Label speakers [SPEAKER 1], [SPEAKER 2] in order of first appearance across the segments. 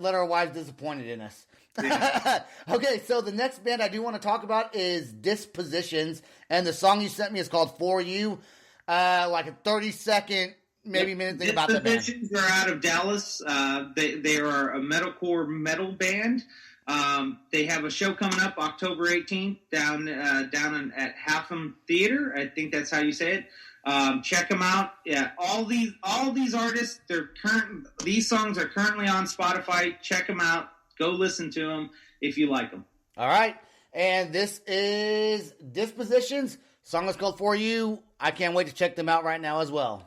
[SPEAKER 1] let our wives disappointed in us.
[SPEAKER 2] Yeah.
[SPEAKER 1] Okay, so the next band I do want to talk about is Dispositions, and the song you sent me is called For You. Like a 30-second, maybe minute thing about the band.
[SPEAKER 2] Dispositions are out of Dallas. They are a metalcore metal band. They have a show coming up October 18th down at Halfham Theater. I think that's how you say it. Check them out. Yeah, all these artists. These songs are currently on Spotify. Check them out. Go listen to them if you like them.
[SPEAKER 1] All right, and this is Dispositions. Song is called For You. I can't wait to check them out right now as well.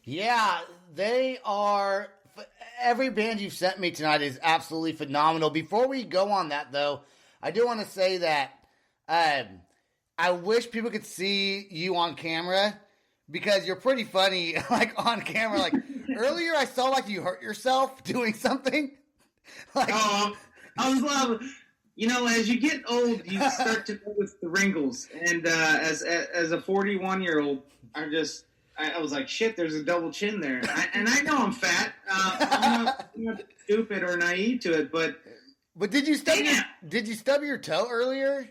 [SPEAKER 1] Yeah, they are. Every band you've sent me tonight is absolutely phenomenal. Before we go on that, though, I do want to say that I wish people could see you on camera because you're pretty funny, like on camera. Like earlier, I saw like you hurt yourself doing something. Like,
[SPEAKER 2] I was laughing. You know, as you get old, you start to notice the wrinkles. And as a 41-year-old, I was like, shit, there's a double chin there. And I know I'm fat. I'm not stupid or naive to it, but
[SPEAKER 1] But did you stub your toe earlier?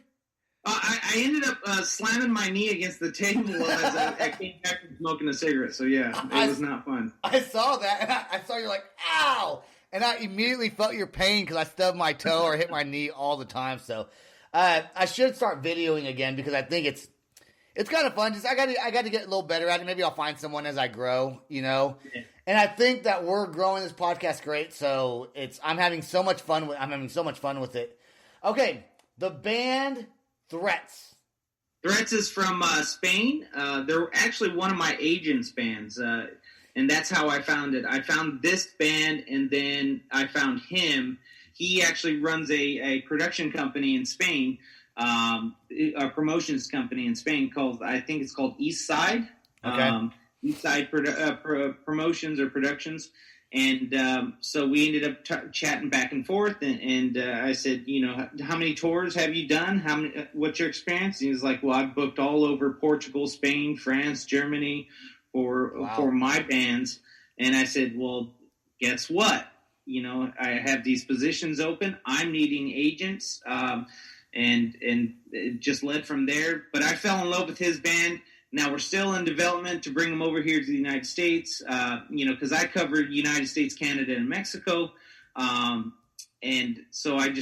[SPEAKER 2] I ended up slamming my knee against the table as I came back from smoking a cigarette. So, yeah, it was not fun.
[SPEAKER 1] I saw that, and I saw you like, ow! And I immediately felt your pain because I stubbed my toe or hit my knee all the time. So I should start videoing again because I think it's kind of fun. Just I got to get a little better at it. Maybe I'll find someone as I grow, Yeah. And I think that we're growing this podcast great. So I'm having so much fun with it. Okay, the band Threats.
[SPEAKER 2] Threats is from Spain. They're actually one of my agent's bands, and that's how I found it. I found this band, and then I found him. He actually runs a production company in Spain, a promotions company in Spain I think it's called East Side.
[SPEAKER 1] Okay.
[SPEAKER 2] East Side Promotions or Productions. And so we ended up chatting back and forth, and I said, how many tours have you done? What's your experience? And he was like, well, I've booked all over Portugal, Spain, France, Germany for my bands. And I said, well, guess what? I have these positions open. I'm needing agents, and it just led from there. But I fell in love with his band. Now, we're still in development to bring them over here to the United States, because I covered United States, Canada, and Mexico. And so I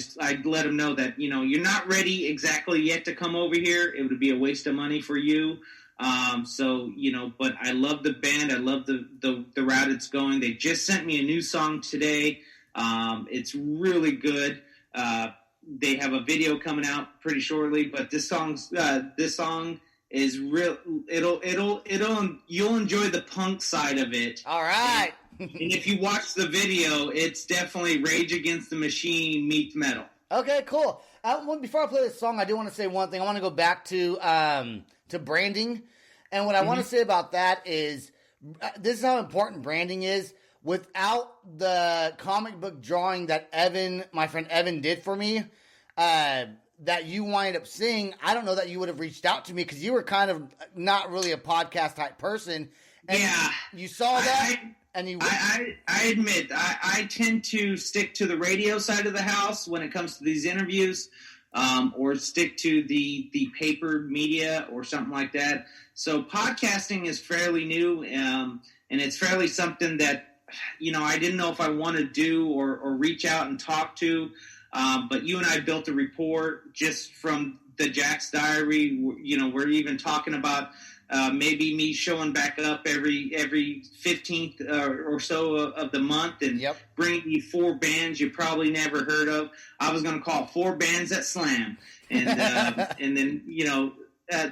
[SPEAKER 2] let them know that, you're not ready exactly yet to come over here. It would be a waste of money for you. But I love the band. I love the route it's going. They just sent me a new song today. It's really good. They have a video coming out pretty shortly, but this song is real. You'll enjoy the punk side of it.
[SPEAKER 1] All right.
[SPEAKER 2] And if you watch the video, it's definitely Rage Against the Machine meets metal.
[SPEAKER 1] Okay, cool. Before I play this song, I do want to say one thing. I want to go back to branding, and what I want to say about that is this is how important branding is. Without the comic book drawing that my friend Evan, did for me, that you wind up seeing, I don't know that you would have reached out to me because you were kind of not really a podcast type person. And
[SPEAKER 2] yeah.
[SPEAKER 1] You saw that,
[SPEAKER 2] I admit, I tend to stick to the radio side of the house when it comes to these interviews, or stick to the paper media or something like that. So podcasting is fairly new, and it's fairly something that, I didn't know if I want to do or reach out and talk to. But you and I built a rapport just from the Jack's Diary. We're even talking about maybe me showing back up every 15th or so of the month and bringing you 4 bands you probably never heard of. I was going to call 4 bands that slam. And, and then,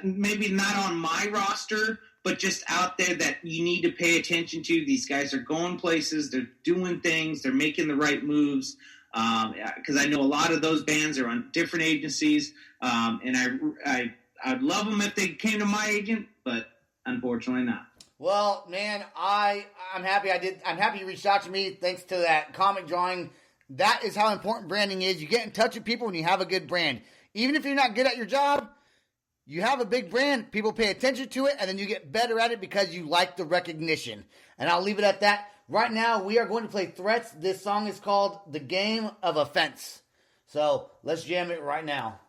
[SPEAKER 2] maybe not on my roster, but just out there that you need to pay attention to. These guys are going places. They're doing things. They're making the right moves. Because I know a lot of those bands are on different agencies, and I'd love them if they came to my agent, but unfortunately not.
[SPEAKER 1] Well, man, I'm happy I'm happy you reached out to me. Thanks to that comic drawing. That is how important branding is. You get in touch with people when you have a good brand. Even if you're not good at your job, you have a big brand, people pay attention to it, and then you get better at it because you like the recognition. And I'll leave it at that. Right now, we are going to play Threats. This song is called The Game of Offense. So, let's jam it right now.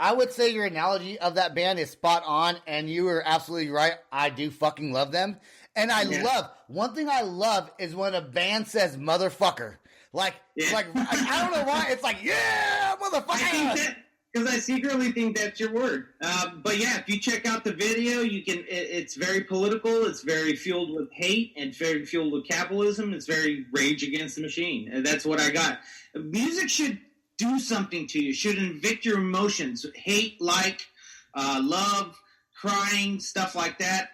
[SPEAKER 1] I would say your analogy of that band is spot on, and you were absolutely right. I do fucking love them. And I love, one thing I love is when a band says motherfucker. Like, I don't know why. It's like, yeah, motherfucker.
[SPEAKER 2] I think that, because I secretly think that's your word. But yeah, if you check out the video, you can. It's very political. It's very fueled with hate. It's very fueled with capitalism. It's very Rage Against the Machine. And that's what I got. Music should do something to you. Should evict your emotions. Hate, love, crying, stuff like that.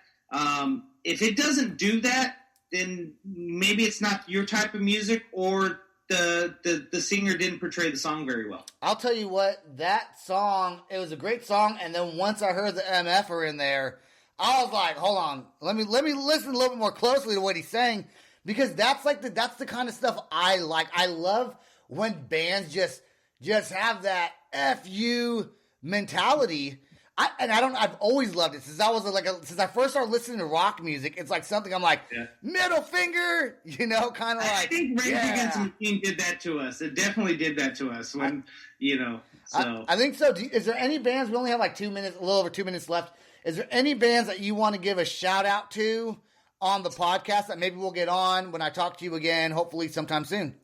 [SPEAKER 2] If it doesn't do that, then maybe it's not your type of music, or the singer didn't portray the song very well.
[SPEAKER 1] I'll tell you what, that song, it was a great song, and then once I heard the MFer in there, I was like, hold on, let me listen a little bit more closely to what he's saying, because that's the kind of stuff I like. I love when bands just have that F you mentality. I've always loved it since since I first started listening to rock music. It's like something I'm like, middle finger, kind of like.
[SPEAKER 2] I think Rage Against the Machine did that to us. It definitely did that to us when, So
[SPEAKER 1] I think so. Is there any bands? We only have like 2 minutes, a little over 2 minutes left. Is there any bands that you want to give a shout out to on the podcast that maybe we'll get on when I talk to you again, hopefully sometime soon?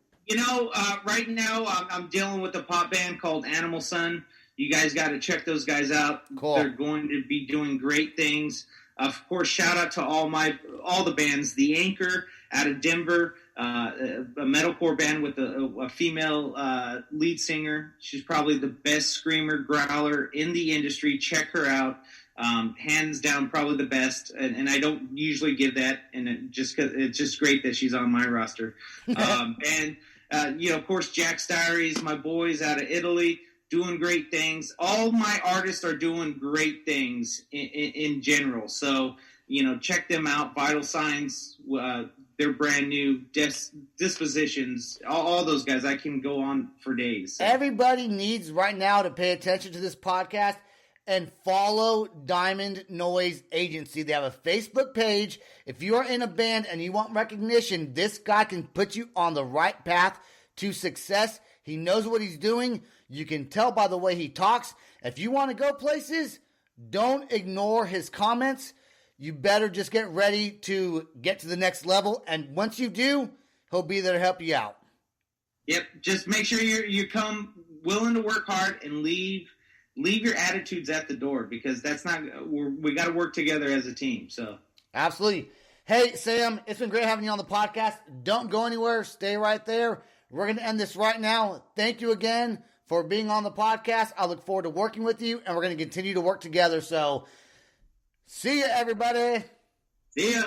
[SPEAKER 2] Right now I'm dealing with a pop band called Animal Sun. You guys got to check those guys out.
[SPEAKER 1] Cool.
[SPEAKER 2] They're going to be doing great things. Of course, shout out to all the bands. The Anchor out of Denver, a metalcore band with a female lead singer. She's probably the best screamer, growler in the industry. Check her out. Hands down, probably the best. And I don't usually give that, and it's just great that she's on my roster. Of course, Jack's Diaries, my boys out of Italy, doing great things. All my artists are doing great things in general. So, check them out. Vital Signs, they're brand new. Dispositions, all those guys. I can go on for days. So.
[SPEAKER 1] Everybody needs right now to pay attention to this podcast and follow Diamond Noise Agency. They have a Facebook page. If you are in a band and you want recognition, this guy can put you on the right path to success. He knows what he's doing. You can tell by the way he talks. If you want to go places, don't ignore his comments. You better just get ready to get to the next level. And once you do, he'll be there to help you out.
[SPEAKER 2] Yep. Just make sure you come willing to work hard and leave your attitudes at the door, because that's not, we got to work together as a team. So
[SPEAKER 1] absolutely. Hey, Sam, it's been great having you on the podcast. Don't go anywhere. Stay right there. We're going to end this right now. Thank you again for being on the podcast. I look forward to working with you, and we're going to continue to work together. So see you, everybody.
[SPEAKER 2] See ya.